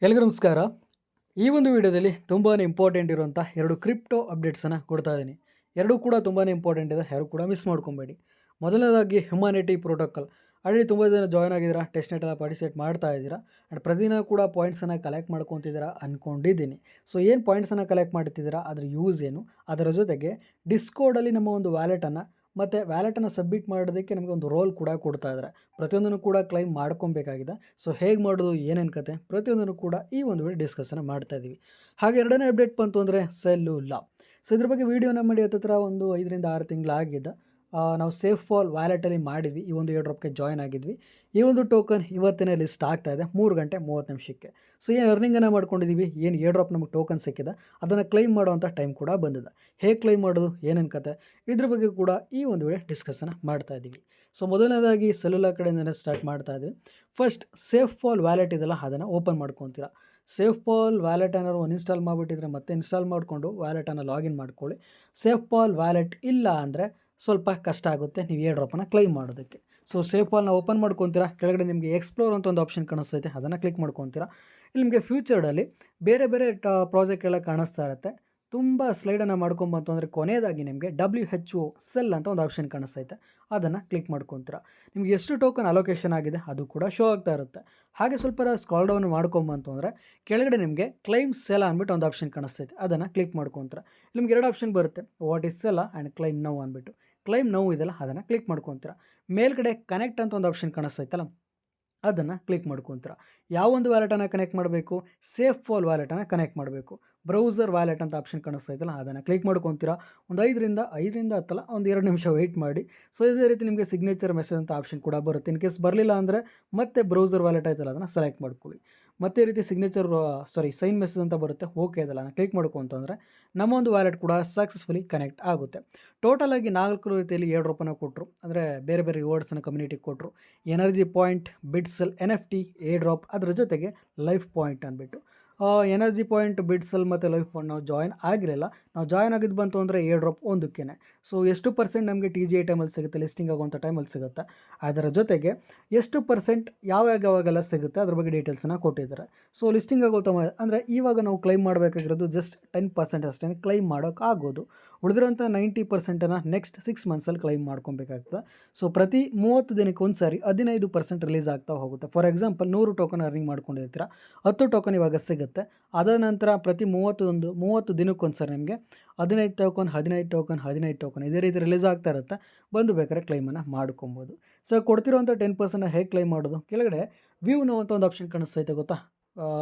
ಎಲ್ರಿಗೂ ನಮಸ್ಕಾರ. ಈ ಒಂದು ವಿಡಿಯೋದಲ್ಲಿ ತುಂಬಾ ಇಂಪಾರ್ಟೆಂಟ್ ಇರುವಂಥ 2 ಕ್ರಿಪ್ಟೋ ಅಪ್ಡೇಟ್ಸನ್ನು ಕೊಡ್ತಾ ಇದ್ದೀನಿ. ಎರಡೂ ಕೂಡ ತುಂಬಾ ಇಂಪಾರ್ಟೆಂಟ್ ಇದೆ, ಯಾರು ಕೂಡ ಮಿಸ್ ಮಾಡ್ಕೊಬೇಡಿ. ಮೊದಲನೇದಾಗಿ ಹ್ಯುಮ್ಯಾನಿಟಿ ಪ್ರೋಟೋಕಾಲ್. ಆಲ್ರೆಡಿ ತುಂಬ ಜನ ಜಾಯ್ನ್ ಆಗಿದ್ದೀರಾ, ಟೆಸ್ಟ್ ನೆಟ್ ಎಲ್ಲ ಪಾರ್ಟಿಸಿಪೇಟ್ ಮಾಡ್ತಾ ಇದ್ದೀರಾ ಆ್ಯಂಡ್ ಪ್ರತಿದಿನ ಕೂಡ ಪಾಯಿಂಟ್ಸನ್ನು ಕಲೆಕ್ಟ್ ಮಾಡ್ಕೊತಿದ್ದೀರಾ ಅಂದ್ಕೊಂಡಿದ್ದೀನಿ. ಸೊ ಏನು ಪಾಯಿಂಟ್ಸನ್ನು ಕಲೆಕ್ಟ್ ಮಾಡ್ತಿದ್ದೀರಾ, ಅದ್ರ ಯೂಸ್ ಏನು, ಅದರ ಜೊತೆಗೆ ಡಿಸ್ಕೋಡಲ್ಲಿ ನಮ್ಮ ಒಂದು ವ್ಯಾಲೆಟನ್ನು ಮತ್ತು ವ್ಯಾಲೆಟನ್ನು ಸಬ್ಮಿಟ್ ಮಾಡೋದಕ್ಕೆ ನಮಗೆ ಒಂದು ರೋಲ್ ಕೂಡ ಕೊಡ್ತಾ ಇದ್ದಾರೆ. ಪ್ರತಿಯೊಂದನ್ನು ಕೂಡ ಕ್ಲೈಮ್ ಮಾಡ್ಕೊಬೇಕಾಗಿದೆ. ಸೊ ಹೇಗೆ ಮಾಡೋದು, ಏನೇನು ಕತೆ, ಪ್ರತಿಯೊಂದನ್ನು ಕೂಡ ಈ ಒಂದು ವಿಡಿಯೋ ಡಿಸ್ಕಸ್ಸನ್ನು ಮಾಡ್ತಾ ಇದ್ದೀವಿ. ಹಾಗೆ ಎರಡನೇ ಅಪ್ಡೇಟ್ ಬಂತು ಅಂದರೆ ಸೆಲ್ಯುಲಾ. ಸೊ ಇದ್ರ ಬಗ್ಗೆ ವೀಡಿಯೋನ ಮಾಡಿ ಹತ್ತಿರ ಒಂದು 5ರಿಂದ 6 ತಿಂಗಳಾಗಿದೆ. ನಾವು ಸೇಫ್ ಫಾಲ್ ವ್ಯಾಲೆಟಲ್ಲಿ ಮಾಡಿದ್ವಿ, ಈ ಒಂದು ಏರ್ ಡ್ರಾಪ್ಗೆ ಜಾಯ್ನ್ ಆಗಿದ್ವಿ. ಈ ಒಂದು ಟೋಕನ್ ಇವತ್ತಿನ ಲಿಸ್ಟ್ ಆಗ್ತಾ ಇದೆ 3 ಗಂಟೆ 30 ನಿಮಿಷಕ್ಕೆ. ಸೊ ಏನು ಅರ್ನಿಂಗನ್ನು ಮಾಡ್ಕೊಂಡಿದ್ದೀವಿ, ಏನು ಏರ್ ಡ್ರಾಪ್ ನಮಗೆ ಟೋಕನ್ ಸಿಕ್ಕಿದೆ ಅದನ್ನು ಕ್ಲೈಮ್ ಮಾಡುವಂಥ ಟೈಮ್ ಕೂಡ ಬಂದಿದೆ. ಹೇಗೆ ಕ್ಲೈಮ್ ಮಾಡೋದು, ಏನೇನು ಕತೆ, ಇದ್ರ ಬಗ್ಗೆ ಕೂಡ ಈ ಒಂದು ವೇಳೆ ಡಿಸ್ಕಸ್ಸನ್ನು ಮಾಡ್ತಾ ಇದ್ದೀವಿ. ಸೊ ಮೊದಲನೇದಾಗಿ ಸೆಲ್ಯುಲಾ ಕಡೆಯಿಂದನೇ ಸ್ಟಾರ್ಟ್ ಮಾಡ್ತಾ ಇದ್ದೀವಿ. ಫಸ್ಟ್ ಸೇಫ್ ಫಾಲ್ ವ್ಯಾಲೆಟ್ ಇದೆಲ್ಲ ಅದನ್ನು ಓಪನ್ ಮಾಡ್ಕೊತೀರಾ. ಸೇಫ್ ಫಾಲ್ ವ್ಯಾಲೆಟ್ ಏನಾದ್ರು ಇನ್ಸ್ಟಾಲ್ ಮಾಡಿಬಿಟ್ಟಿದ್ರೆ ಮತ್ತೆ ಇನ್ಸ್ಟಾಲ್ ಮಾಡಿಕೊಂಡು ವ್ಯಾಲೆಟನ್ನು ಲಾಗಿನ್ ಮಾಡ್ಕೊಳ್ಳಿ. ಸೇಫ್ ಫಾಲ್ ವ್ಯಾಲೆಟ್ ಇಲ್ಲ ಅಂದರೆ ಸ್ವಲ್ಪ ಕಷ್ಟ ಆಗುತ್ತೆ ನೀವು ಏರ್ ಡ್ರಾಪನ್ನು ಕ್ಲೈಮ್ ಮಾಡೋದಕ್ಕೆ. ಸೊ ಸೇಫ್ ಫಾಲ್ನ ಓಪನ್ ಮಾಡ್ಕೊತೀರಾ. ಕೆಳಗಡೆ ನಿಮಗೆ ಎಕ್ಸ್ಪ್ಲೋರ್ ಅಂತ ಒಂದು ಆಪ್ಷನ್ ಕಾಣಿಸ್ತೈತೆ, ಅದನ್ನು ಕ್ಲಿಕ್ ಮಾಡ್ಕೊತೀರಾ. ಇಲ್ಲಿ ನಿಮಗೆ ಫ್ಯೂಚರ್ಡಲ್ಲಿ ಬೇರೆ ಬೇರೆ ಪ್ರಾಜೆಕ್ಟ್ ಎಲ್ಲ ಕಾಣಿಸ್ತಾ ಇರುತ್ತೆ. ತುಂಬ ಸ್ಲೈಡನ್ನು ಮಾಡ್ಕೊಂಬಂತು ಅಂದರೆ ಕೊನೆಯದಾಗಿ ನಿಮಗೆ WHO ಸೆಲ್ ಅಂತ ಒಂದು ಆಪ್ಷನ್ ಕಾಣಿಸ್ತೈತೆ, ಅದನ್ನು ಕ್ಲಿಕ್ ಮಾಡ್ಕೊತೀರಾ. ನಿಮ್ಗೆ ಎಷ್ಟು ಟೋಕನ್ ಅಲೋಕೇಶನ್ ಆಗಿದೆ ಅದು ಕೂಡ ಶೋ ಆಗ್ತಾ ಇರುತ್ತೆ. ಹಾಗೆ ಸ್ವಲ್ಪ ಸ್ಕ್ರಾಲ್ ಡೌನ್ ಮಾಡ್ಕೊಂಬಂತು ಅಂದರೆ ಕೆಳಗಡೆ ನಿಮಗೆ ಕ್ಲೈಮ್ ಸೆಲ್ ಅಂದ್ಬಿಟ್ಟು ಒಂದು ಆಪ್ಷನ್ ಕಾಣಿಸ್ತೈತೆ, ಅದನ್ನು ಕ್ಲಿಕ್ ಮಾಡ್ಕೊತೀರಾ. ನಿಮ್ಗೆ 2 ಆಪ್ಷನ್ ಬರುತ್ತೆ, what is sell and claim now ಅಂದ್ಬಿಟ್ಟು. ಕ್ಲೈಮ್ ನೌ ಇದೆಲ್ಲ ಅದನ್ನು ಕ್ಲಿಕ್ ಮಾಡ್ಕೊತೀರಾ. ಮೇಲ್ಗಡೆ ಕನೆಕ್ಟ್ ಅಂತ ಒಂದು ಆಪ್ಷನ್ ಕಾಣಿಸ್ತೈತಲ್ಲ, ಅದನ್ನು ಕ್ಲಿಕ್ ಮಾಡ್ಕೊತೀರಾ. ಯಾವೊಂದು ವ್ಯಾಲೆಟನ್ನು ಕನೆಕ್ಟ್ ಮಾಡಬೇಕು, ಸೇಫ್ ಫಾಲ್ ವ್ಯಾಲೆಟನ್ನು ಕನೆಕ್ಟ್ ಮಾಡಬೇಕು. ಬ್ರೌಸರ್ ವ್ಯಾಲೆಟ್ ಅಂತ ಆಪ್ಷನ್ ಕಾಣಿಸ್ತೈತಲ್ಲ, ಅದನ್ನು ಕ್ಲಿಕ್ ಮಾಡ್ಕೊತೀರಾ. ಒಂದು 5ರಿಂದ 10 ಒಂದು 2 ನಿಮಿಷ ವೆಯ್ಟ್ ಮಾಡಿ. ಸೊ ಇದೇ ರೀತಿ ನಿಮಗೆ ಸಿಗ್ನೇಚರ್ ಮೆಸೇಜ್ ಅಂತ ಆಪ್ಷನ್ ಕೂಡ ಬರುತ್ತೆ. ಇನ್ ಕೇಸ್ ಬರಲಿಲ್ಲ ಅಂದರೆ ಮತ್ತೆ ಬ್ರೌಸರ್ ವ್ಯಾಲೆಟ್ ಆಯ್ತಲ್ಲ ಅದನ್ನು ಸೆಲೆಕ್ಟ್ ಮಾಡ್ಕೊಳ್ಳಿ. ಮತ್ತೆ ಈ ರೀತಿ ಸಿಗ್ನೇಚರ್ ಸೈನ್ ಮೆಸೇಜ್ ಅಂತ ಬರುತ್ತೆ, ಓಕೆ ಅದಲ್ಲ ಕ್ಲಿಕ್ ಮಾಡ್ಕೊಂತಂದರೆ ನಮ್ಮ ಒಂದು ವ್ಯಾಲೆಟ್ ಕೂಡ ಸಕ್ಸಸ್ಫುಲಿ ಕನೆಕ್ಟ್ ಆಗುತ್ತೆ. ಟೋಟಲ್ ಆಗಿ 4 ರೀತಿಯಲ್ಲಿ ಏರ್ ಡ್ರಾಪನ್ನು ಕೊಟ್ಟರು, ಅಂದರೆ ಬೇರೆ ಬೇರೆ ರಿವಾರ್ಡ್ಸನ್ನು ಕಮ್ಯುನಿಟಿಗೆ ಕೊಟ್ಟರು. Energy point, bitcell, NFT, airdrop, ಅದರ ಜೊತೆಗೆ ಲೈಫ್ ಪಾಯಿಂಟ್ ಅಂದ್ಬಿಟ್ಟು. ಎನರ್ಜಿ ಪಾಯಿಂಟ್, ಬಿಟ್ಸೆಲ್ ಮತ್ತು ಲೈಫ್ ಪಾಯಿಂಟ್ ನಾವು ಜಾಯ್ನ್ ಆಗಿರಲಿಲ್ಲ. ನಾವು ಜಾಯ್ನ್ ಆಗಿದ್ದು ಬಂತು ಅಂದರೆ ಏರ್ ಡ್ರಾಪ್ ಒಂದಕ್ಕೇ. ಸೊ ಎಷ್ಟು ಪರ್ಸೆಂಟ್ ನಮಗೆ TGI ಟೈಮಲ್ಲಿ ಸಿಗುತ್ತೆ, ಲಿಸ್ಟಿಂಗ್ ಆಗುವಂಥ ಟೈಮಲ್ಲಿ ಸಿಗುತ್ತೆ. ಅದರ ಜೊತೆಗೆ ಎಷ್ಟು ಪರ್ಸೆಂಟ್ ಯಾವಾಗೆಲ್ಲ ಸಿಗುತ್ತೆ ಅದ್ರ ಬಗ್ಗೆ ಡೀಟೇಲ್ಸನ್ನು ಕೊಟ್ಟಿದ್ದಾರೆ. ಸೊ ಲಿಸ್ಟಿಂಗ್ ಆಗೋ ಅಂದರೆ ಇವಾಗ ನಾವು ಕ್ಲೈಮ್ ಮಾಡಬೇಕಾಗಿರೋದು ಜಸ್ಟ್ 10% ಅಷ್ಟೇ ಕ್ಲೈಮ್ ಮಾಡೋಕ್ಕಾಗೋದು. ಉಳಿದಿರೋಂಥ 90%ನ್ನು ನೆಕ್ಸ್ಟ್ 6 ಮಂತ್ಸಲ್ಲಿ ಕ್ಲೈಮ್ ಮಾಡ್ಕೊಬೇಕಾಗ್ತದೆ. ಸೊ ಪ್ರತಿ 30 ದಿನಕ್ಕೆ ಒಂದು ಸಾರಿ 15% ರಿಲೀಸ್ ಆಗ್ತಾ ಹೋಗುತ್ತೆ. ಫಾರ್ ಎಕ್ಸಾಂಪಲ್ 100 ಟೋಕನ್ ಅರ್ನಿಂಗ್ ಮಾಡ್ಕೊಂಡಿರ್ತೀರ, 10 ಟೋಕನ್ ಇವಾಗ ಸಿಗುತ್ತೆ. ಅದಾದ ನಂತರ ಪ್ರತಿ 30 ದಿನಕ್ಕೊಂದು ಸಾರಿ ನಿಮಗೆ 15 ಟೋಕನ್ ಇದೇ ರೀತಿ ರಿಲೀಸ್ ಆಗ್ತಾ ಇರುತ್ತೆ. ಬಂದು ಬೇಕಾದ್ರೆ ಕ್ಲೈಮನ್ನು ಮಾಡ್ಕೊಬೋದು. ಸೊ ಕೊಡ್ತಿರೋಂಥ 10% ಹೇಗೆ ಕ್ಲೈಮ್ ಮಾಡೋದು, ಕೆಳಗಡೆ ವ್ಯೂ ನೋ ಅಂತ ಒಂದು ಆಪ್ಷನ್ ಕಾಣಿಸ್ತೈತೆ ಗೊತ್ತಾ.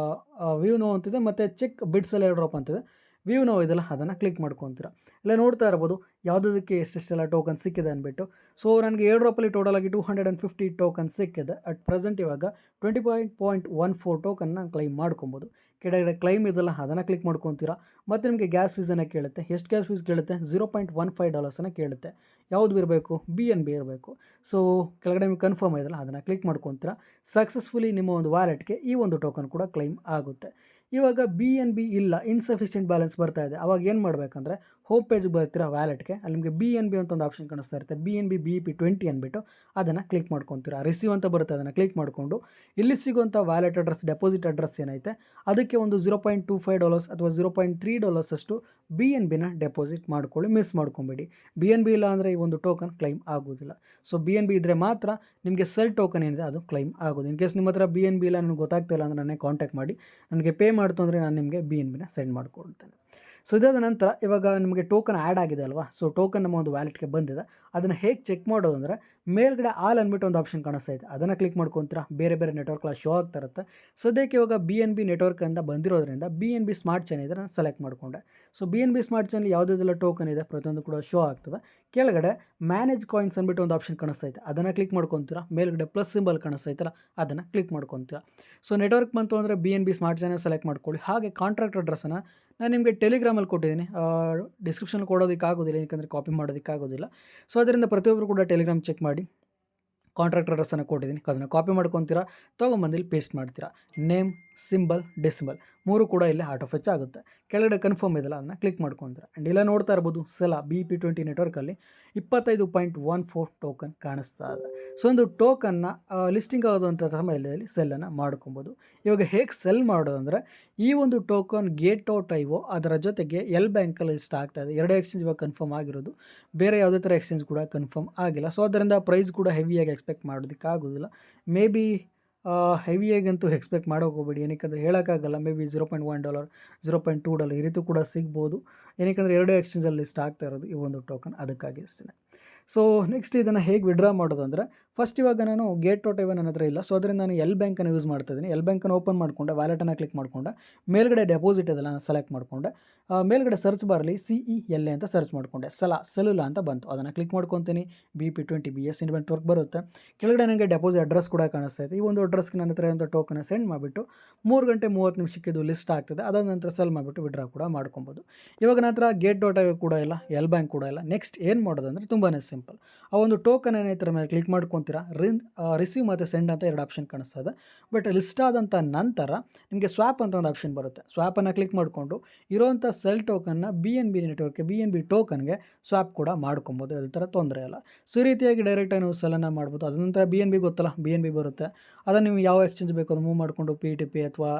ವ್ಯೂ ನೋ ಅಂತಿದೆ ಮತ್ತು ಚೆಕ್ ಬಿಟ್ಸೆಲ್ ಏರ್ ಡ್ರಾಪ್ ಅಂತಿದೆ. ವ್ಯೂ ನೋ ಇದೆಲ್ಲ ಅದನ್ನು ಕ್ಲಿಕ್ ಮಾಡ್ಕೊತೀರಾ. ಇಲ್ಲ ನೋಡ್ತಾ ಇರ್ಬೋದು ಯಾವುದಕ್ಕೆ ಎಷ್ಟೆಲ್ಲ ಟೋಕನ್ ಸಿಕ್ಕಿದೆ ಅಂದ್ಬಿಟ್ಟು. ಸೊ ನನಗೆ ಏರ್ ಡ್ರಾಪಲ್ಲಿ ಟೋಟಲ್ ಆಗಿ 250 ಟೋಕನ್ ಸಿಕ್ಕಿದೆ. ಅಟ್ ಪ್ರೆಸೆಂಟ್ ಇವಾಗ 20.14 ಟೋಕನ್ ನಾನು ಕ್ಲೈಮ್ ಮಾಡ್ಕೊಬೋದು. ಕೆಳಗಡೆ ಕ್ಲೈಮ್ ಇದೆಲ್ಲ ಅದನ್ನು ಕ್ಲಿಕ್ ಮಾಡ್ಕೊತೀರಾ. ಮತ್ತು ನಿಮಗೆ ಗ್ಯಾಸ್ ಫೀಸನ್ನು ಕೇಳುತ್ತೆ. ಎಷ್ಟು ಗ್ಯಾಸ್ ಫೀಸ್ ಕೇಳುತ್ತೆ, $0.15 ಕೇಳುತ್ತೆ. ಯಾವುದು ಇರಬೇಕು, BNB ಇರಬೇಕು. ಸೊ ಕೆಳಗಡೆ ನಿಮಗೆ ಕನ್ಫರ್ಮ್ ಇದೆಲ್ಲ ಅದನ್ನು ಕ್ಲಿಕ್ ಮಾಡ್ಕೊತೀರಾ. ಸಕ್ಸಸ್ಫುಲಿ ನಿಮ್ಮ ಒಂದು ವ್ಯಾಲೆಟ್ಗೆ ಈ ಒಂದು ಟೋಕನ್ ಕೂಡ ಕ್ಲೈಮ್ ಆಗುತ್ತೆ. ಇವಾಗ BNB ಇಲ್ಲ, ಇನ್ಸಫಿಷಿಯೆಂಟ್ ಬ್ಯಾಲೆನ್ಸ್ ಬರ್ತಾ ಇದೆ, ಅವಾಗ ಏನು ಮಾಡಬೇಕಂದ್ರೆ ಹೋಮ್ ಪೇಜ್ಗೆ ಬರ್ತೀರಾ ವ್ಯಾಲೆಟ್ಗೆ. ಅಲ್ಲಿ ನಿಮಗೆ BNB ಅಂತ ಒಂದು ಆಪ್ಷನ್ ಕಾಣಿಸ್ತಾ ಇರುತ್ತೆ, BNB BEP20 ಅಂದ್ಬಿಟ್ಟು ಅದನ್ನು ಕ್ಲಿಕ್ ಮಾಡ್ಕೊತೀರಾ. ರಿಸೀವ್ ಅಂತ ಬರುತ್ತೆ, ಅದನ್ನು ಕ್ಲಿಕ್ ಮಾಡಿಕೊಂಡು ಇಲ್ಲಿ ಸಿಗುವಂಥ ವ್ಯಾಲೆಟ್ ಅಡ್ರೆಸ್, ಡೆಪಾಸಿಟ್ ಅಡ್ರೆಸ್ ಏನೈತೆ ಅದಕ್ಕೆ ಒಂದು $0.25 ಅಥವಾ $0.3 ಅಷ್ಟು BNBನ ಡೆಪಾಸಿಟ್ ಮಾಡ್ಕೊಳ್ಳಿ, ಮಿಸ್ ಮಾಡ್ಕೊಬೇಡಿ. BNB ಇಲ್ಲ ಅಂದರೆ ಈ ಒಂದು ಟೋಕನ್ ಕ್ಲೈಮ್ ಆಗೋದಿಲ್ಲ. ಸೊ BNB ಇದ್ದರೆ ಮಾತ್ರ ನಿಮಗೆ ಸೆಲ್ ಟೋಕನ್ ಏನಿದೆ ಅದು ಕ್ಲೈಮ್ ಆಗೋದು. ಇನ್ ಕೇಸ್ ನಿಮ್ಮ ಹತ್ರ BNB ಇಲ್ಲ, ನನಗೆ ಗೊತ್ತಾಗ್ತಿಲ್ಲ ಅಂದರೆ ನನಗೆ ಕಾಂಟ್ಯಾಕ್ಟ್ ಮಾಡಿ, ನನಗೆ ಪೇ ಮಾಡ್ತು ಅಂದರೆ ನಾನು ನಿಮಗೆ BNBನ ಸೆಂಡ್ ಮಾಡಿಕೊಡ್ತೇನೆ. ಸೊ ಇದಾದ ನಂತರ ಇವಾಗ ನಿಮಗೆ ಟೋಕನ್ ಆ್ಯಡ್ ಆಗಿದೆ ಅಲ್ವಾ. ಸೊ ಟೋಕನ್ ನಮ್ಮ ಒಂದು ವ್ಯಾಲೆಟ್ಗೆ ಬಂದಿದೆ. ಅದನ್ನು ಹೇಗೆ ಚೆಕ್ ಮಾಡೋದು ಅಂದರೆ ಮೇಲ್ಗಡೆ ಆಲ್ ಅಂದ್ಬಿಟ್ಟು ಒಂದು ಆಪ್ಷನ್ ಕಾಣಿಸ್ತಾ ಇದೆ, ಅದನ್ನು ಕ್ಲಿಕ್ ಮಾಡ್ಕೊತೀರಾ. ಬೇರೆ ಬೇರೆ ನೆಟ್ವರ್ಕ್ಗಳ ಶೋ ಆಗ್ತಾ ಇರುತ್ತೆ. ಸದ್ಯಕ್ಕೆ ಇವಾಗ BNB ನೆಟ್ವರ್ಕಿಂದ ಬಂದಿರೋದ್ರಿಂದ BNB ಸ್ಮಾರ್ಟ್ ಚೈನ್ ಇದೆ, ನಾನು ಸೆಲೆಕ್ಟ್ ಮಾಡಿಕೊಂಡೆ. ಸೊ BNB ಸ್ಮಾರ್ಟ್ ಚೈನಲ್ಲಿ ಯಾವುದೆಲ್ಲ ಟೋಕನ್ ಇದೆ ಪ್ರತಿಯೊಂದು ಕೂಡ ಶೋ ಆಗ್ತದೆ. ಕೆಳಗಡೆ ಮ್ಯಾನೇಜ್ ಕಾಯಿನ್ಸ್ ಅಂದ್ಬಿಟ್ಟು ಒಂದು ಆಪ್ಷನ್ ಕಾಣಿಸ್ತೈತೆ, ಅದನ್ನು ಕ್ಲಿಕ್ ಮಾಡ್ಕೊತೀರಾ. ಮೇಲ್ಗಡೆ ಪ್ಲಸ್ ಸಿಂಬಲ್ ಕಾಣಿಸ್ತೈತಲ್ಲ, ಅದನ್ನು ಕ್ಲಿಕ್ ಮಾಡ್ಕೊತೀರಾ. ಸೊ ನೆಟ್ವರ್ಕ್ ಬಂತು ಅಂದರೆ BNB ಸ್ಮಾರ್ಟ್ ಚೈನ್ ಸೆಲೆಕ್ಟ್ ಮಾಡ್ಕೊಳ್ಳಿ. ಹಾಗೆ ಕಾಂಟ್ರಾಕ್ಟ್ ಅಡ್ರೆಸ್ಸನ್ನು ನಾನು ನಿಮಗೆ ಟೆಲಿಗ್ರಾಮಲ್ಲಿ ಕೊಟ್ಟಿದ್ದೀನಿ, ಡಿಸ್ಕ್ರಿಪ್ಷನ್ ಕೊಡೋದಕ್ಕಾಗೋದಿಲ್ಲ, ಯಾಕಂದರೆ ಕಾಪಿ ಮಾಡೋದಕ್ಕಾಗೋದಿಲ್ಲ. ಸೊ ಅದರಿಂದ ಪ್ರತಿಯೊಬ್ಬರು ಕೂಡ ಟೆಲಿಗ್ರಾಮ್ ಚೆಕ್ ಮಾಡಿ. ಕಾಂಟ್ರಾಕ್ಟ್ ಅಡ್ರೆಸ್ಸನ್ನು ಕೊಟ್ಟಿದ್ದೀನಿ, ಅದನ್ನು ಕಾಪಿ ಮಾಡ್ಕೊತೀರಾ, ತೊಗೊಂಬಂದು ಇಲ್ಲಿ ಪೇಸ್ಟ್ ಮಾಡ್ತೀರಾ. ನೇಮ್, ಸಿಂಬಲ್, ಡೆಸಿಮಲ್ 3 ಕೂಡ ಇಲ್ಲಿ ಆಟೋ ಫೆಚ್ ಆಗುತ್ತೆ. ಕೆಳಗಡೆ ಕನ್ಫರ್ಮ್ ಇದೆಲ್ಲ ಅದನ್ನು ಕ್ಲಿಕ್ ಮಾಡ್ಕೊತೀರಾ. ಆ್ಯಂಡ್ ಇಲ್ಲ ನೋಡ್ತಾ ಇರ್ಬೋದು ಸೆಲಾ BEP20 ನೆಟ್ವರ್ಕಲ್ಲಿ 25.14 ಟೋಕನ್ ಕಾಣಿಸ್ತಾ ಇದೆ. ಸೊ ಒಂದು ಟೋಕನ್ನ ಲಿಸ್ಟಿಂಗ್ ಆಗುವಂಥ ಸಮಯದಲ್ಲಿ ಸೆಲ್ಲನ್ನು ಮಾಡ್ಕೊಬೋದು. ಇವಾಗ ಹೇಗೆ ಸೆಲ್ ಮಾಡೋದು ಅಂದರೆ, ಈ ಒಂದು ಟೋಕನ್ ಗೇಟ್ ಔಟ್ ಐವೋ ಅದರ ಜೊತೆಗೆ ಎಲ್ ಬ್ಯಾಂಕಲ್ಲಿ ಲಿಸ್ಟ್ ಆಗ್ತಾ ಇದೆ. 2 ಎಕ್ಸ್ಚೇಂಜ್ ಇವಾಗ ಕನ್ಫರ್ಮ್ ಆಗಿರೋದು, ಬೇರೆ ಯಾವುದೇ ಥರ ಎಕ್ಸ್ಚೇಂಜ್ ಕೂಡ ಕನ್ಫರ್ಮ್ ಆಗಿಲ್ಲ. ಸೊ ಅದರಿಂದ ಪ್ರೈಸ್ ಕೂಡ ಹೆವಿಯಾಗಿ ಎಕ್ಸ್ಪೆಕ್ಟ್ ಮಾಡೋದಕ್ಕೆ ಆಗೋದಿಲ್ಲ. ಮೇ ಬಿ ಹೆವಿಯಾಗಂತೂ ಎಕ್ಸ್ಪೆಕ್ಟ್ ಮಾಡೋಕೆ ಹೋಗಬೇಡಿ, ಏನಕ್ಕೆ ಹೇಳೋಕ್ಕಾಗಲ್ಲ. ಮೇ ಬಿ $0.1 $0.2 ಈ ರೀತಿ ಕೂಡ ಸಿಗ್ಬೋದು. ಏನಕ್ಕೆ 2 ಎಕ್ಸ್ಚೇಂಜಲ್ಲಿ ಲಿಸ್ಟ್ ಆಗ್ತಾ ಇರೋದು ಈ ಒಂದು ಟೋಕನ್, ಅದಕ್ಕಾಗಿ ಅಷ್ಟೇ. ಸೊ ನೆಕ್ಸ್ಟ್ ಇದನ್ನು ಹೇಗೆ ವಿಡ್ರಾ ಮಾಡೋದು ಅಂದರೆ, ಫಸ್ಟ್ ಇವಾಗ ನಾನು ಗೇಟ್ ಔಟ್ ಐವೋ ನನ್ನ ಹತ್ರ ಇಲ್ಲ. ಸೊ ಅದರಿಂದ ನಾನು ಎಲ್ ಬ್ಯಾಂಕನ್ನು ಯೂಸ್ ಮಾಡ್ತಾ ಇದ್ದೀನಿ. ಎಲ್ ಬ್ಯಾಂಕನ್ನು ಓಪನ್ ಮಾಡಿಕೊಂಡೆ, ವ್ಯಾಲೆಟನ್ನು ಕ್ಲಿಕ್ ಮಾಡಿಕೊಂಡೆ, ಮೇಲ್ಗಡೆ ಡೆಪಾಸಿಟ್ ಇದೆಲ್ಲ ಸೆಲೆಕ್ಟ್ ಮಾಡಿಕೊಂಡೆ, ಮೇಲ್ಗಡೆ ಸರ್ಚ್ ಬಾರಲ್ಲಿ CELA ಅಂತ ಸರ್ಚ್ ಮಾಡಿಕೊಂಡೆ, ಸೆಲುಲಾ ಅಂತ ಬಂತು. ಅದನ್ನು ಕ್ಲಿಕ್ ಮಾಡ್ಕೊತೀನಿ. BP20BS ನೆಟ್ವರ್ಕ್ ಬರುತ್ತೆ. ಕೆಳಗಡೆ ನನಗೆ ಡೆಪಾಸಿಟ್ ಅಡ್ರೆಸ್ ಕೂಡ ಕಾಣಿಸ್ತಾ ಇದೆ. ಈ ಒಂದು ಅಡ್ರೆಸ್ಗೆ ನನ್ನ ಹತ್ರ ಒಂದು ಟೋಕನ್ನ ಸೆಂಡ್ ಮಾಡಿಬಿಟ್ಟು 3 ಗಂಟೆ 30 ನಿಮಿಷಕ್ಕೆ ಇದು ಲಿಸ್ಟ್ ಆಗ್ತದೆ. ಅದಾದ ನಂತರ ಸೆಲ್ ಮಾಡಿಬಿಟ್ಟು ವಿಡ್ರಾ ಕೂಡ ಮಾಡ್ಕೊಬೋದು. ಇವಾಗ ನನ್ನ ಹತ್ರ ಗೇಟ್ ಔಟ್ ಐವೋ ಕೂಡ ಇಲ್ಲ, ಎಲ್ ಬ್ಯಾಂಕ್ ಕೂಡ ಇಲ್ಲ. ನೆಕ್ಸ್ಟ್ ಏನು ಮಾಡೋದು ಅಂದರೆ ತುಂಬಾ ಸಿಂಪಲ್. ಆ ಒಂದು ಟೋಕನ್ ಏನೈತರ ಮೇಲೆ ಕ್ಲಿಕ್ ಮಾಡ್ಕೊತೀರಾ, ರಿಸೀವ್ ಮತ್ತು ಸೆಂಡ್ ಅಂತ 2 ಆಪ್ಷನ್ ಕಾಣಿಸ್ತಾ ಇದೆ. ಬಟ್ ಲಿಸ್ಟ್ ಆದಂಥ ನಂತರ ನಿಮಗೆ ಸ್ವಾಪ್ ಅಂತ ಒಂದು ಆಪ್ಷನ್ ಬರುತ್ತೆ. ಸ್ವಾಪನ್ನು ಕ್ಲಿಕ್ ಮಾಡಿಕೊಂಡು ಇರೋವಂಥ ಸೆಲ್ ಟೋಕನ್ನ BNB ನೆಟ್ವರ್ಕ್ಗೆ BNB ಟೋಕನ್ಗೆ ಸ್ವಾಪ್ ಕೂಡ ಮಾಡ್ಕೊಬೋದು. ಅದೇ ಥರ ತೊಂದರೆ ಇಲ್ಲ. ಸೊ ಈ ರೀತಿಯಾಗಿ ಡೈರೆಕ್ಟಾಗಿ ನೀವು ಸೆಲ್ಲನ್ನು ಮಾಡ್ಬೋದು. ಅದ ನಂತರ BNB ಗೊತ್ತಲ್ಲ, BNB ಬರುತ್ತೆ. ಅದನ್ನು ನೀವು ಯಾವ ಎಕ್ಸ್ಚೇಂಜ್ ಬೇಕೋ ಅದು ಮೂವ್ ಮಾಡಿಕೊಂಡು PTP ಅಥವಾ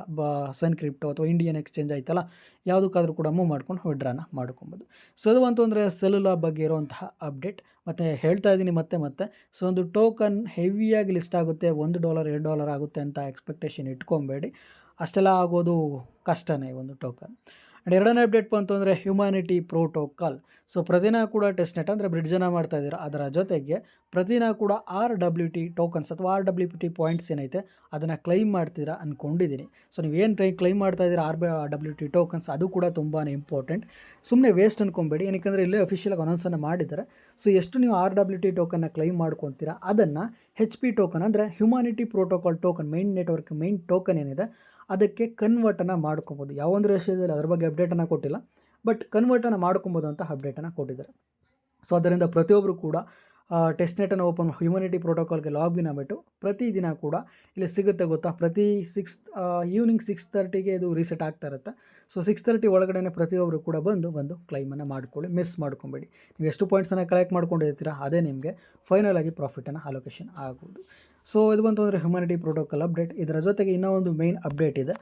ಸನ್ ಕ್ರಿಪ್ಟೋ ಅಥವಾ ಇಂಡಿಯನ್ ಎಕ್ಸ್ಚೇಂಜ್ ಆಯ್ತಲ್ಲ, ಯಾವುದಕ್ಕಾದರೂ ಕೂಡ ಮೂವ್ ಮಾಡ್ಕೊಂಡು ವಿಡ್ರಾನ ಮಾಡ್ಕೊಬೋದು. ಸೊ ಅದು ಬಂತು ಅಂದರೆ ಸೆಲ್ಯುಲಾ ಬಗ್ಗೆ ಇರುವಂತಹ ಅಪ್ಡೇಟ್. ಮತ್ತು ಹೇಳ್ತಾ ಇದ್ದೀನಿ ಮತ್ತೆ. ಸೊ ಒಂದು ಟೋಕನ್ ಹೆವಿಯಾಗಿ ಲಿಸ್ಟ್ ಆಗುತ್ತೆ, $1 $2 ಆಗುತ್ತೆ ಅಂತ ಎಕ್ಸ್ಪೆಕ್ಟೇಷನ್ ಇಟ್ಕೊಬೇಡಿ. ಅಷ್ಟೆಲ್ಲ ಆಗೋದು ಕಷ್ಟನೇ ಒಂದು ಟೋಕನ್. ಆ್ಯಂಡ್ ಎರಡನೇ ಅಪ್ಡೇಟ್ ಬಂತು ಅಂದರೆ ಹ್ಯುಮ್ಯಾನಿಟಿ ಪ್ರೋಟೋಕಾಲ್. ಸೊ ಪ್ರತಿದಿನ ಕೂಡ ಟೆಸ್ಟ್ ನೆಟ್ ಅಂದರೆ ಬ್ರಿಡ್ಜನ್ನು ಮಾಡ್ತಾ ಇದ್ದೀರಾ. ಅದರ ಜೊತೆಗೆ ಪ್ರತಿದಿನ ಕೂಡ RWT ಟೋಕನ್ಸ್ ಅಥವಾ RWT ಪಾಯಿಂಟ್ಸ್ ಏನೈತೆ ಅದನ್ನು ಕ್ಲೈಮ್ ಮಾಡ್ತೀರಾ ಅಂದ್ಕೊಂಡಿದ್ದೀನಿ. ಸೊ ನೀವೇನು ಕ್ಲೈಮ್ ಮಾಡ್ತಾ ಇದ್ದೀರಾ RWT ಟೋಕನ್ಸ್, ಅದು ಕೂಡ ತುಂಬಾ ಇಂಪಾರ್ಟೆಂಟ್. ಸುಮ್ಮನೆ ವೇಸ್ಟ್ ಅಂದ್ಕೊಬೇಡಿ, ಏನಕ್ಕೆ ಇಲ್ಲೇ ಅಫಿಷಿಯಲಾಗಿ ಅನೌನ್ಸನ್ನು ಮಾಡಿದ್ದಾರೆ. ಸೊ ಎಷ್ಟು ನೀವು RWT ಟೋಕನ್ನ ಕ್ಲೈಮ್ ಮಾಡ್ಕೊತೀರಾ ಅದನ್ನು HP ಟೋಕನ್ ಅಂದರೆ humanity protocol token, main network main token ಏನಿದೆ ಅದಕ್ಕೆ ಕನ್ವರ್ಟನ್ನು ಮಾಡ್ಕೊಬೋದು. ಯಾವೊಂದು ರೇಷದಲ್ಲಿ ಅದ್ರ ಬಗ್ಗೆ ಅಪ್ಡೇಟನ್ನು ಕೊಟ್ಟಿಲ್ಲ, ಬಟ್ ಕನ್ವರ್ಟನ್ನು ಮಾಡ್ಕೊಬೋದು ಅಂತ ಅಪ್ಡೇಟನ್ನು ಕೊಟ್ಟಿದ್ದಾರೆ. ಸೊ ಅದರಿಂದ ಪ್ರತಿಯೊಬ್ಬರು ಕೂಡ ಟೆಸ್ಟ್ ನೆಟನ್ನು ಓಪನ್ ಹ್ಯುಮ್ಯಾನಿಟಿ ಪ್ರೋಟೋಕಾಲ್ಗೆ ಲಾಗಿನ್ ಆಗಿಬಿಟ್ಟು ಪ್ರತಿದಿನ ಕೂಡ ಇಲ್ಲಿ ಸಿಗುತ್ತೆ ಗೊತ್ತಾ, ಪ್ರತಿ ಈವ್ನಿಂಗ್ 6:30ಗೆ ಇದು ರೀಸೆಟ್ ಆಗ್ತಾ ಇರುತ್ತೆ. ಸೊ 6:30 ಒಳಗಡೆ ಪ್ರತಿಯೊಬ್ಬರು ಕೂಡ ಬಂದು ಕ್ಲೈಮನ್ನು ಮಾಡ್ಕೊಳ್ಳಿ, ಮಿಸ್ ಮಾಡ್ಕೊಬೇಡಿ. ನೀವು ಎಷ್ಟು ಪಾಯಿಂಟ್ಸನ್ನು ಕಲೆಕ್ಟ್ ಮಾಡ್ಕೊಂಡಿರ್ತೀರಾ ಅದೇ ನಿಮಗೆ ಫೈನಲ್ ಆಗಿ ಪ್ರಾಫಿಟನ್ನು ಅಲೋಕೇಶನ್ ಆಗೋದು. ಸೊ ಇದು ಬಂತು ಅಂದರೆ ಹ್ಯುಮ್ಯಾನಿಟಿ ಪ್ರೋಟೋಕಾಲ್ ಅಪ್ಡೇಟ್. ಇದರ ಜೊತೆಗೆ ಇನ್ನೂ ಒಂದು ಮೇನ್ ಅಪ್ಡೇಟ್ ಇದೆ.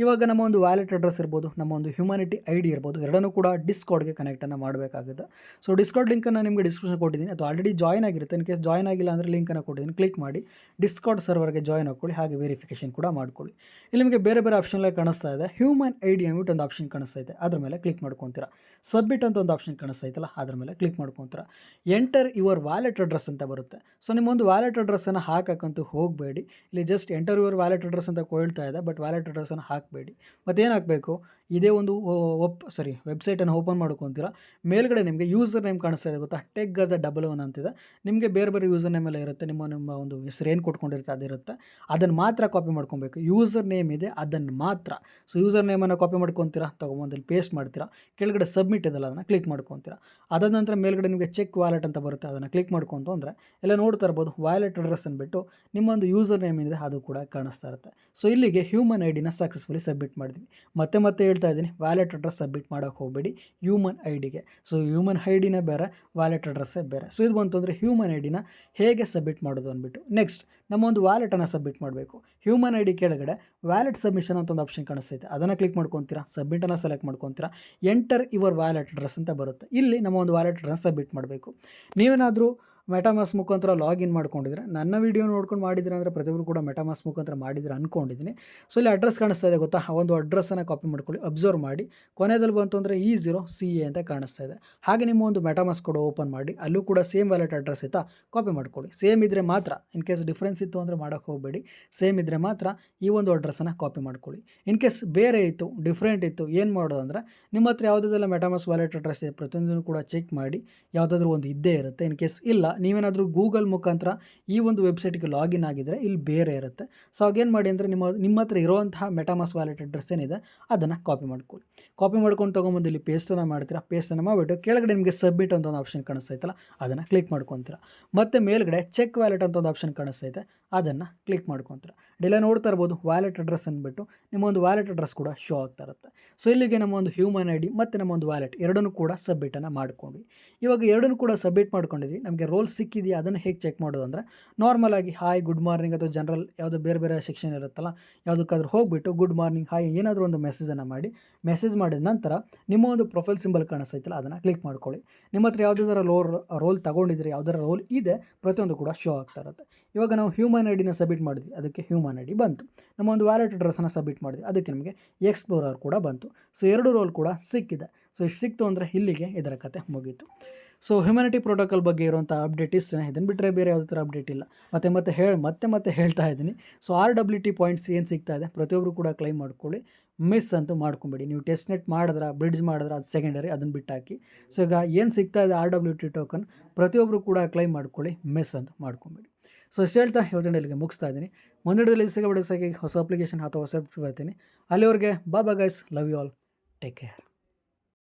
ಇವಾಗ ನಮ್ಮ ಒಂದು ವ್ಯಾಲೆಟ್ ಅಡ್ರೆಸ್ ಇರ್ಬೋದು, ನಮ್ಮ ಒಂದು ಹ್ಯುಮ್ಯಾನಿಟಿ ID ಇರ್ಬೋದು, ಎರಡನ್ನೂ ಕೂಡ ಡಿಸ್ಕಾರ್ಡ್ಗೆ ಕನೆಕ್ಟನ್ನು ಮಾಡಬೇಕಾಗುತ್ತೆ. ಸೊ ಡಿಸ್ಕಾರ್ಡ್ ಲಿಂಕನ್ನು ನಿಮಗೆ ಡಿಸ್ಕ್ರಿಪ್ಷನ್ ಕೊಟ್ಟಿದ್ದೀನಿ, ಅದು ಆಲ್ರೆಡಿ ಜಾಯ್ನ್ ಆಗಿರುತ್ತೆ. ಇನ್ ಕೇಸ್ ಜಾಯ್ನ್ ಆಗಿಲ್ಲ ಅಂದರೆ ಲಿಂಕನ್ನು ಕೊಟ್ಟಿದ್ದೀನಿ, ಕ್ಲಿಕ್ ಮಾಡಿ ಡಿಸ್ಕಾರ್ಡ್ ಸರ್ವರ್ಗೆ ಜಾಯ್ನ್ ಹಾಕ್ಕೊಳ್ಳಿ. ಹಾಗೆ ವೆರಿಫಿಕೇಷನ್ ಕೂಡ ಮಾಡ್ಕೊಳ್ಳಿ. ಇಲ್ಲಿ ನಿಮಗೆ ಬೇರೆ ಆಪ್ಷನ್ಲೇ ಕಾಣಿಸ್ತಾ ಇದೆ. ಹ್ಯೂಮನ್ ID ಅಂದ್ಬಿಟ್ಟು ಒಂದು ಆಪ್ಷನ್ ಕಾಣಿಸ್ತಾ ಇದೆ, ಅದ್ರ ಮೇಲೆ ಕ್ಲಿಕ್ ಮಾಡ್ಕೊತೀರಾ. ಸಬ್ಮಿಟ್ ಅಂತ ಒಂದು ಆಪ್ಷನ್ ಕಾಣಿಸ್ತಾ ಐತಲ್ಲ, ಅದ್ರ ಮೇಲೆ ಕ್ಲಿಕ್ ಮಾಡ್ಕೊತೀರಾ. ಎಂಟರ್ ಯುವರ್ ವ್ಯಾಲೆಟ್ ಅಡ್ರೆಸ್ ಅಂತ ಬರುತ್ತೆ. ಸೊ ನಿಮ್ಮೊಂದು ವ್ಯಾಲೆಟ್ ಅಡ್ರೆಸ್ಸನ್ನು ಹಾಕಕ್ಕಂತೂ ಹೋಗಬೇಡಿ. ಇಲ್ಲಿ just enter your wallet address ಅಂತ ಕೊಳ್ತಾ ಇದೆ, ಬಟ್ ವ್ಯಾಲೆಟ್ ಅಡ್ರೆಸ್ಸನ್ನು ಹಾಕಬೇಡಿ. ಮತ್ತೇನು ಹಾಕಬೇಕು, ಇದೇ ಒಂದು ವೆಬ್ಸೈಟನ್ನು ಓಪನ್ ಮಾಡ್ಕೊತೀರಾ. ಮೇಲ್ಗಡೆ ನಿಮಗೆ ಯೂಸರ್ ನೇಮ್ ಕಾಣಿಸ್ತಾ ಇದೆ ಗೊತ್ತಾ, TechGaza11 ಅಂತಿದೆ. ನಿಮಗೆ ಬೇರೆ ಯೂಸರ್ ನೇಮ್ ಎಲ್ಲ ಇರುತ್ತೆ, ನಿಮ್ಮ ಒಂದು ಹೆಸರು ಏನು ಕೊಟ್ಕೊಂಡಿರುತ್ತೆ ಅದಿರುತ್ತೆ, ಅದನ್ನು ಮಾತ್ರ ಕಾಪಿ ಮಾಡ್ಕೊಬೇಕು. ಯೂಸರ್ ನೇಮ್ ಇದೆ ಅದನ್ನು ಮಾತ್ರ. ಸೊ ಯೂಸರ್ ನೇಮನ್ನು ಕಾಪಿ ಮಾಡ್ಕೊತೀರಾ, ತೊಗೊಂಬಂದಲ್ಲಿ ಪೇಸ್ಟ್ ಮಾಡ್ತೀರಾ, ಕೆಳಗಡೆ ಸಬ್ಮಿಟ್ ಇದಲ್ಲ ಅದನ್ನು ಕ್ಲಿಕ್ ಮಾಡ್ಕೊತೀರಾ. ಅದಾದ ನಂತರ ಮೇಲ್ಗಡೆ ನಿಮಗೆ ಚೆಕ್ ವ್ಯಾಲೆಟ್ ಅಂತ ಬರುತ್ತೆ, ಅದನ್ನು ಕ್ಲಿಕ್ ಮಾಡ್ಕೊಂತು ಅಂದರೆ ಎಲ್ಲ ನೋಡ್ತಾ ಇರ್ಬೋದು ವ್ಯಾಲೆಟ್ ಅಡ್ರೆಸ್ ಅಂದ್ಬಿಟ್ಟು ನಿಮ್ಮೊಂದು ಯೂಸರ್ ನೇಮ್ ಏನಿದೆ ಅದು ಕೂಡ ಕಾಣಿಸ್ತಾ ಇರುತ್ತೆ. ಸೊ ಇಲ್ಲಿಗೆ ಹ್ಯೂಮನ್ IDನ ಸಕ್ಸಸ್ಫುಲಿ ಸಬ್ಮಿಟ್ ಮಾಡಿದ್ವಿ. ಮತ್ತೆ ಹೇಳ್ತಾ ಇದ್ದೀನಿ, ವ್ಯಾಲೆಟ್ ಅಡ್ರೆಸ್ ಸಬ್ಮಿಟ್ ಮಾಡೋಕ್ಕೆ ಹೋಗಬೇಡಿ ಹ್ಯೂಮನ್ IDಗೆ. ಸೊ ಹ್ಯೂಮನ್ IDನೇ ಬೇರೆ, ವ್ಯಾಲೆಟ್ ಅಡ್ರೆಸ್ಸೇ ಬೇರೆ. ಸೊ ಇದು ಬಂತು ಅಂದರೆ ಹ್ಯೂಮನ್ IDನ ಹೇಗೆ ಸಬ್ಮಿಟ್ ಮಾಡೋದು ಅಂದ್ಬಿಟ್ಟು. ನೆಕ್ಸ್ಟ್ ನಮ್ಮ ಒಂದು ವ್ಯಾಲೆಟನ್ನು ಸಬ್ಮಿಟ್ ಮಾಡಬೇಕು. ಹ್ಯೂಮನ್ ID ಕೆಳಗಡೆ ವ್ಯಾಲೆಟ್ ಸಬ್ಮಿಷನ್ ಅಂತ ಒಂದು ಆಪ್ಷನ್ ಕಾಣಿಸ್ತೈತೆ, ಅದನ್ನು ಕ್ಲಿಕ್ ಮಾಡ್ಕೊತೀರಾ, ಸಬ್ಮಿಟನ್ನು ಸೆಲೆಕ್ಟ್ ಮಾಡ್ಕೊತೀರಾ. ಎಂಟರ್ ಯುವರ್ ವ್ಯಾಲೆಟ್ ಅಡ್ರೆಸ್ ಅಂತ ಬರುತ್ತೆ. ಇಲ್ಲಿ ನಮ್ಮ ಒಂದು ವ್ಯಾಲೆಟ್ ಅಡ್ರೆಸ್ ಸಬ್ಮಿಟ್ ಮಾಡಬೇಕು. ನೀವೇನಾದರೂ ಮೆಟಾಮಾಸ್ಕ್ ಮುಖಾಂತರ ಲಾಗಿನ್ ಮಾಡ್ಕೊಂಡಿದ್ರೆ, ನನ್ನ ವೀಡಿಯೋ ನೋಡ್ಕೊಂಡು ಮಾಡಿದ್ರೆ ಅಂದರೆ ಪ್ರತಿಯೊಬ್ಬರು ಕೂಡ ಮೆಟಾಮಾಸ್ಕ್ ಮುಖಾಂತರ ಮಾಡಿದ್ರೆ ಅಂದ್ಕೊಂಡಿದ್ದೀನಿ. ಸೊ ಇಲ್ಲಿ ಅಡ್ರೆಸ್ ಕಾಣಿಸ್ತಾ ಇದೆ ಗೊತ್ತಾ, ಆ ಒಂದು ಅಡ್ರೆಸ್ಸನ್ನು ಕಾಪಿ ಮಾಡ್ಕೊಳ್ಳಿ. ಅಬ್ಸರ್ವ್ ಮಾಡಿ, ಕೊನೆಯಲ್ಲಿ ಬಂತು ಅಂದರೆ E0CA ಅಂತ ಕಾಣಿಸ್ತಾ ಇದೆ. ಹಾಗೆ ನಿಮ್ಮ ಒಂದು ಮೆಟಾಮಾಸ್ಕ್ ಕೂಡ ಓಪನ್ ಮಾಡಿ, ಅಲ್ಲೂ ಕೂಡ ಸೇಮ್ ವ್ಯಾಲೆಟ್ ಅಡ್ರೆಸ್ ಇತ್ತಾ ಕಾಪಿ ಮಾಡ್ಕೊಳ್ಳಿ. ಸೇಮ್ ಇದ್ದರೆ ಮಾತ್ರ, ಇನ್ ಕೇಸ್ ಡಿಫ್ರೆನ್ಸ್ ಇತ್ತು ಅಂದರೆ ಮಾಡೋಕ್ಕೆ ಹೋಗಬೇಡಿ. ಸೇಮ್ ಇದ್ದರೆ ಮಾತ್ರ ಈ ಒಂದು ಅಡ್ರೆಸ್ಸನ್ನು ಕಾಪಿ ಮಾಡ್ಕೊಳ್ಳಿ. ಇನ್ ಕೇಸ್ ಬೇರೆ ಇತ್ತು, ಡಿಫ್ರೆಂಟ್ ಇತ್ತು, ಏನು ಮಾಡೋದು ಅಂದರೆ ನಿಮ್ಮ ಹತ್ರ ಯಾವುದಾದ್ರೆಲ್ಲ ಮೆಟಾಮಾಸ್ಕ್ ವ್ಯಾಲೆಟ್ ಅಡ್ರೆಸ್ ಇದೆ ಪ್ರತಿಯೊಂದನ್ನು ಕೂಡ ಚೆಕ್ ಮಾಡಿ, ಯಾವುದಾದ್ರೂ ಒಂದು ಇದ್ದೇ ಇರುತ್ತೆ. ಇನ್ ಕೇಸ್ ಇಲ್ಲ, ನೀವೇನಾದರೂ ಗೂಗಲ್ ಮುಖಾಂತರ ಈ ಒಂದು ವೆಬ್ಸೈಟ್ಗೆ ಲಾಗಿನ್ ಆಗಿದ್ದರೆ ಇಲ್ಲಿ ಬೇರೆ ಇರುತ್ತೆ. ಸೊ ಆಗೇನು ಮಾಡಿ ಅಂದರೆ ನಿಮ್ಮ ಹತ್ರ ಇರುವಂತಹ ಮೆಟಾಮಾಸ್ಕ್ ವ್ಯಾಲೆಟ್ ಅಡ್ರೆಸ್ ಏನಿದೆ ಅದನ್ನು ಕಾಪಿ ಮಾಡ್ಕೊಳ್ಳಿ. ಕಾಪಿ ಮಾಡ್ಕೊಂಡು ತೊಗೊಂಬಂದು ಇಲ್ಲಿ ಪೇಸ್ಟನ್ನು ಮಾಡ್ತೀರಾ. ಪೇಸ್ಟನ್ನು ಮಾಡಿಬಿಟ್ಟು ಕೆಳಗಡೆ ನಿಮಗೆ ಸಬ್ಮಿಟ್ ಅಂತ ಒಂದು ಆಪ್ಷನ್ ಕಾಣಿಸ್ತೈತಲ್ಲ, ಅದನ್ನು ಕ್ಲಿಕ್ ಮಾಡ್ಕೊತೀರಾ. ಮತ್ತು ಮೇಲ್ಗಡೆ ಚೆಕ್ ವ್ಯಾಲೆಟ್ ಅಂತ ಒಂದು ಆಪ್ಷನ್ ಕಾಣಿಸ್ತೈತೆ, ಅದನ್ನು ಕ್ಲಿಕ್ ಮಾಡ್ಕೊತಾರೆ. ಡಿಲೇ ನೋಡ್ತಾ ಇರ್ಬೋದು ವ್ಯಾಲೆಟ್ ಅಡ್ರೆಸ್ ಅಂದ್ಬಿಟ್ಟು ನಿಮ್ಮ ಒಂದು ವ್ಯಾಲೆಟ್ ಅಡ್ರೆಸ್ ಕೂಡ ಶೋ ಆಗ್ತಾ ಇರುತ್ತೆ. ಸೊ ಇಲ್ಲಿಗೆ ನಮ್ಮ ಒಂದು ಹ್ಯೂಮನ್ ಐ ಡಿ ಮತ್ತು ನಮ್ಮ ಒಂದು ವ್ಯಾಲೆಟ್ ಎರಡನ್ನೂ ಕೂಡ ಸಬ್ಮಿಟನ್ನು ಮಾಡ್ಕೊಂಡ್ವಿ. ಇವಾಗ ಎರಡನ್ನೂ ಕೂಡ ಸಬ್ಮಿಟ್ ಮಾಡ್ಕೊಂಡಿದ್ವಿ. ನಮಗೆ ರೋಲ್ ಸಿಕ್ಕಿದೆಯಾ ಅದನ್ನು ಹೇಗೆ ಚೆಕ್ ಮಾಡೋದು ಅಂದರೆ ನಾರ್ಮಲ್ ಆಗಿ ಹಾಯ್ ಗುಡ್ ಮಾರ್ನಿಂಗ್ ಅಥವಾ ಜನರಲ್ ಯಾವುದೋ ಬೇರೆ ಬೇರೆ ಸೆಕ್ಷನ್ ಇರುತ್ತಲ್ಲ ಯಾವುದಕ್ಕಾದ್ರೂ ಹೋಗ್ಬಿಟ್ಟು ಗುಡ್ ಮಾರ್ನಿಂಗ್ ಹಾಯ್ ಏನಾದರೂ ಒಂದು ಮೆಸೇಜನ್ನು ಮಾಡಿ ಮೆಸೇಜ್ ಮಾಡಿದ ನಂತರ ನಿಮ್ಮ ಒಂದು ಪ್ರೊಫೈಲ್ ಸಿಂಬಲ್ ಕಾಣಿಸ್ತೈತಲ್ಲ ಅದನ್ನು ಕ್ಲಿಕ್ ಮಾಡ್ಕೊಳ್ಳಿ. ನಿಮ್ಮ ಹತ್ರ ಯಾವುದಾದ್ರೂ ರೋಲ್ ತೊಗೊಂಡಿದ್ರೆ ಯಾವುದರ ರೋಲ್ ಇದೆ ಪ್ರತಿಯೊಂದು ಕೂಡ ಶೋ ಆಗ್ತಾ ಇರುತ್ತೆ. ಇವಾಗ ನಾವು ಹ್ಯೂಮನ್ ಐ ಡಿನ ಸಬ್ಮಿಟ್ ಮಾಡಿದ್ವಿ, ಅದಕ್ಕೆ ಹ್ಯೂಮನ್ ಐ ಡಿ ಬಂತು. ನಮ್ಮ ಒಂದು ವ್ಯಾಲೆಟ್ ಅಡ್ರೆಸ್ಸನ್ನು ಸಬ್ಮಿಟ್ ಮಾಡಿದ್ವಿ, ಅದಕ್ಕೆ ನಮಗೆ ಎಕ್ಸ್ಪ್ಲೋರರ್ ಕೂಡ ಬಂತು. ಸೊ ಎರಡು ರೋಲ್ ಕೂಡ ಸಿಕ್ಕಿದೆ. ಸೊ ಇಷ್ಟು ಸಿಕ್ತು ಅಂದರೆ ಇಲ್ಲಿಗೆ ಇದರ ಕತೆ ಮುಗೀತು. ಸೊ ಹ್ಯುಮ್ಯಾನಿಟಿ ಪ್ರೋಟೋಕಾಲ್ ಬಗ್ಗೆ ಇರುವಂಥ ಅಪ್ಡೇಟ್ ಇಷ್ಟೇ. ಇದನ್ನು ಬಿಟ್ಟರೆ ಬೇರೆ ಯಾವುದೇ ಥರ ಅಪ್ಡೇಟ್ ಇಲ್ಲ. ಮತ್ತೆ ಹೇಳ್ತಾ ಇದ್ದೀನಿ. ಸೊ RWT ಪಾಯಿಂಟ್ಸ್ ಏನು ಸಿಗ್ತಾ ಇದೆ ಪ್ರತಿಯೊಬ್ಬರು ಕೂಡ ಕ್ಲೈಮ್ ಮಾಡ್ಕೊಳ್ಳಿ. ಮಿಸ್ ಅಂತೂ ಮಾಡ್ಕೊಬೇಡಿ. ನೀವು ಟೆಸ್ಟ್ ನೆಟ್ ಮಾಡಿದ್ರೆ ಬ್ರಿಡ್ಜ್ ಮಾಡಿದ್ರೆ ಅದು ಸೆಕೆಂಡರಿ, ಅದನ್ನು ಬಿಟ್ಟು ಹಾಕಿ. ಸೊ ಈಗ ಏನು ಸಿಗ್ತಾ ಇದೆ RWT ಟೋಕನ್ ಪ್ರತಿಯೊಬ್ಬರು ಕೂಡ ಕ್ಲೈಮ್ ಮಾಡ್ಕೊಳ್ಳಿ, ಮಿಸ್ ಅಂತ ಮಾಡ್ಕೊಬೇಡಿ. ಸೊ ಇಷ್ಟು ಹೇಳ್ತಾ ಇವತ್ತಿನ ಇಲ್ಲಿಗೆ ಮುಗಿಸ್ತಾ ಇದ್ದೀನಿ. ಮುಂದಿನದಲ್ಲಿ ಸಿಗಬೇಡಿ ಹೊಸ ಅಪ್ಲಿಕೇಶನ್ ಅಥವಾ ಹೊಸ ಬರ್ತೀನಿ. ಅಲ್ಲಿವರೆಗೆ ಬಾಬಾ guys, love you all, take care.